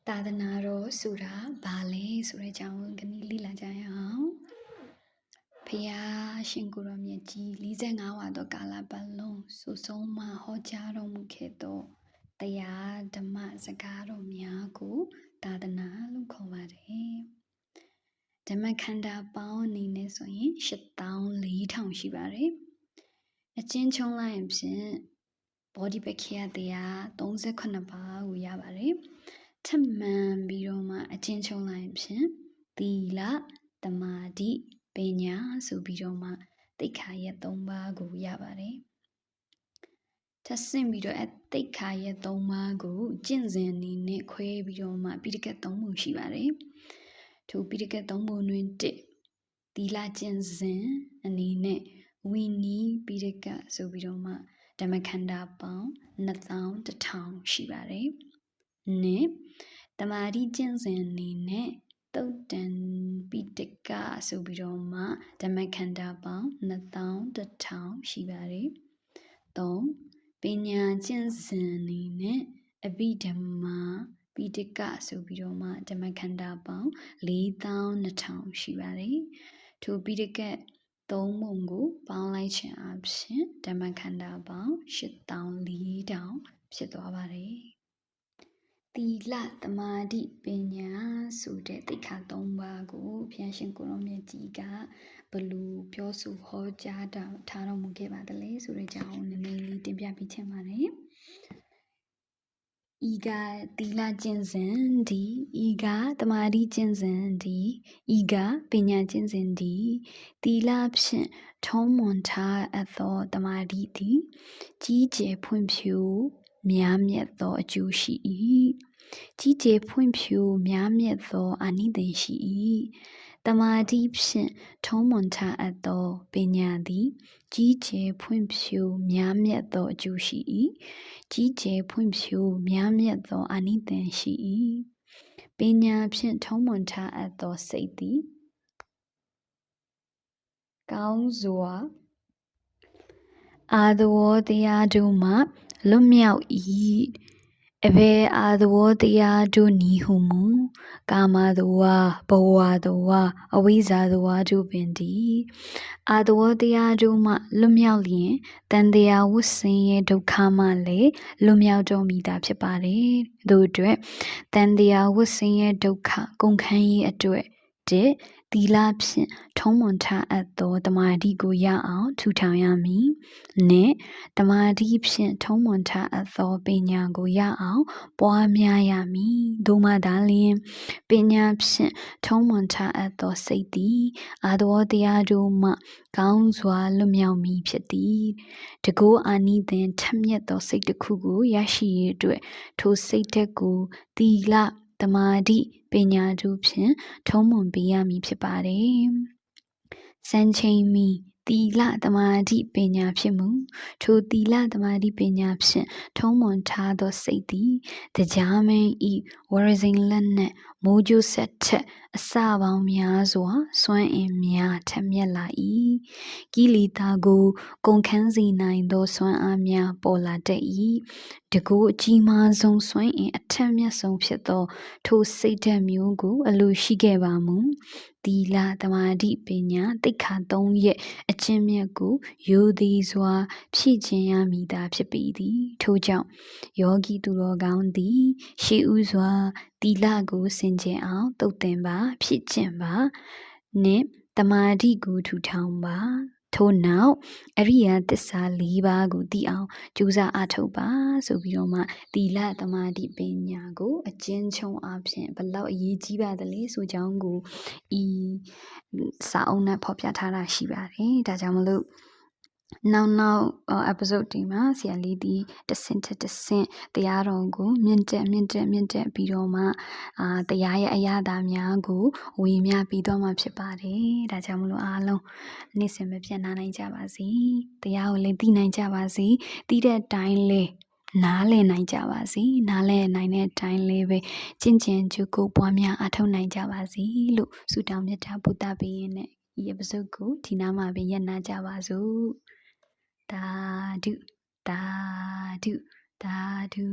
သာသနာတော်ဆိုတာဘာလဲဆိုတဲ့အကြောင်းကနေ့လေ့လာကြရအောင်ဖယားရှင်ကိုရောမြတ်ကြီး45ဝါသောကာလပတ်လုံးစုဆုံးမဟောကြားတော်မူခဲ့သောတရားဓမ္မစကားတော်များကိုသာသနာလို့ခေါ်ပါတယ်ဓမ္မခန္ဓာပေါင်းအနေနဲ့ဆိုရင်84,000ရှိပါတယ်အချင်းချုံလိုက်ရင်ဖြင့်ဘောဓိပက္ခယတရား38ပါးကိုရပါတယ်ထမှန်ပြီးတော့မှအချင်းချုံလိုက်ရင်ဖြင့်သီလသမာဓိပညာဆိုပြီးတော့မှသိက္ခာရက်3ပါးကိုရပါတယ်ထပ်ဆင့်ပြီးတော့သိက္ခာရက်3ပါးကိုကျင့်စဉ်အနေနဲ့ခွဲပြီးတော့မှပိဋကတ်3ပုံရှိပါတယ်ထိုပိဋကတ်3ပုံတွင်1သီလကျင့်စဉ်အနေနဲ့ဝိနည်းပိဋကတ်ဆိုပြီးတော့မှဓမ္မခန္ဓာပေါင်း21,000ရှိပါတယ်နဲ့တမာတိကျင့်စဉ်အနေနဲ့သုတ်တံပိဋကဆိုပြီးတော့မှဓမ္မခန္ဓာပေါင်း21,000ရှိပါတယ်3ပညာကျင့်စဉ်အနေနဲ့အဘိဓမ္မာပိဋကဆိုပြီးတော့မှဓမ္မခန္ဓာပေါင်း42,000ရှိပါတယ်ထိုပိဋကတ်3ပုံကိုပေါင်းလိုက်ခြင်းအပြင်ဓမ္မခန္ဓာပေါင်း84,000ဖြစ်သွားပါတယ်သီလသမာဓိပညာဆိုတဲ့သိက္ခာ3ပါးကိုဘုရားရှင်ကိုရောမြတ်ကြီးကဘလို့ပြောဆိုဟောကြားထားတော်မူခဲ့ပါသလဲဆိုတဲ့အကြောင်းနည်းနည်းလေးတင်ပြပေးချင်ပါတယ်ဤကသီလကျင့်စဉ်ဒီဤကသမာဓိကျင့်စဉ်ဒီဤကပညာကျင့်စဉ်ဒီသီလဖြင့်ထုံးမွန်ထားအပ်သောသမာဓိသည်ကြီးကျယ်ဖွံ့ဖြိုးများမြတ်သောအကျိုးရှိ၏ကြီးကျယ်ဖွံ့ဖြိုးများမြတ်သောအာနိသင်ရှိ၏တမာတိဖြင့်ထုံးမွန်ထားအပ်သောပညာသည်ကြီးကျယ်ဖွံ့ဖြိုးများမြတ်သောအကျိုးရှိ၏ကြီးကျယ်ဖွံ့ဖြိုးများမြတ်သောအာနိသင်ရှိ၏ပညာဖြင့်ထုံးမွန်ထားအပ်သောစိတ်သည်ကောင်းစွာအာသဝတရားတို့မှလွတ်မြောက်၏အဘယ်အာသဝတရားတို့နည်းဟုမူကာမသဝဘဝသဝအဝိဇ္ဇာသဝတို့ပင်တည်းအာသဝတရားတို့မှလွတ်မြောက်လျင်တန်တရားဝတ်ဆင်းရဲ့ဒုက္ခမှလည်းလွတ်မြောက်တော်မူတာဖြစ်ပါတယ်တို့အတွက်တန်တရားဝတ်ဆင်းရဲ့ဒုက္ခကုန်ခန်းရေးအတွက်သီလဖြင့်ထုံးမွန်ထားအပ်သောတမာတိကိုရအောင်ထူထောင်ရမည်နဲ့တမာတိဖြင့်ထုံးမွန်ထားအပ်သောပညာကိုရအောင်ပွားများရမည်သို့မှသာလျှင်ပညာဖြင့်ထုံးမွန်ထားအပ်သောစိတ်သည်အာသဝတရားတို့မှကောင်းစွာလွတ်မြောက်မည်ဖြစ်သည်တကောအာနိသင်ထက်မြက်သောစိတ်တစ်ခုကိုရရှိရတဲ့အတွက်ထိုစိတ်ဓာတ်ကိုသီလတမာတိပညာတို့ဖြင့်ထုံးမွန်ပေးရမည်ဖြစ်ပါတယ်စံချိန်မီသီလသမာဓိပညာဖြစ်မူထိုသီလသမာဓိပညာဖြင့်ထုံးမွန်ထားသောစိတ်သည်တရားမင်းဤဝရဇိန်လက်နှင့်မိုးကြိုးဆက်ထက်အစပေါင်းများစွာစွမ်းအင်များထက်မြက်လာ၏ကိလေသာကိုကုန်ခန်းစေနိုင်သောစွမ်းအားများပေါ်လာတတ်၏တကူအကြီးမားဆုံးစွမ်းအင်အထက်မြတ်ဆုံးဖြစ်သောထိုစိတ်ဓာတ်မျိုးကိုအလိုရှိခဲ့ပါမူသီလသမာဓိပညာသိက္ခာ3ရဲ့အချင်းမြတ်ကိုရိုသေစွာဖြည့်ခြင်းရမည်သာဖြစ်ပေသည်ထို့ကြောင့်ယောဂီသူတော်ကောင်းသည်ရှေးဥစွာသီလကိုစင်ကြယ်အောင်သုတ်သင်ပါဖြည့်ခြင်းပါနှင့်တမာတိကိုထူထောင်ပါထို့နောက်အရိယာသစ္စာ4ပါးကိုသိအောင်ကြိုးစားအားထုတ်ပါဆိုပြီးတော့မှသီလသမာဓိပညာကိုအကျဉ်းချုံအားဖြင့်ဘလောက်အရေးကြီးပါသလဲဆိုကြောင်းကိုဤစာအုပ်နဲ့ဖော်ပြထားတာရှိပါတယ်ဒါကြောင့်မလို့နောက် episode ဒီမှာဆရာလေးဒီတဆင့်တရားတော်ကိုမြင့်တက်ပြီးတော့မှတရားရဲ့အရာသာများကိုဝေမျှပြီးတော့မှဖြစ်ပါတယ်ဒါကြောင့်မလို့အားလုံးနေ့စဉ်မပြတ်နိုင်ကြပါစေတရားကိုလည်းသိနိုင်ကြပါစေသိတဲ့အတိုင်းလေးနားလည်နိုင်ကြပါစေနားလည်နိုင်တဲ့အတိုင်းလေးပဲကျင့်ကြံကြိုးကိုပွားများအထောက်နိုင်ကြပါစေလို့ဆုတောင်းမြတ်တာဘုဒ္ဓဘုရင်နဲ့ဒီ episode ကိုဒီနားမှာပဲရပ်နာကြပါစို့သာဓုသာဓုသာဓု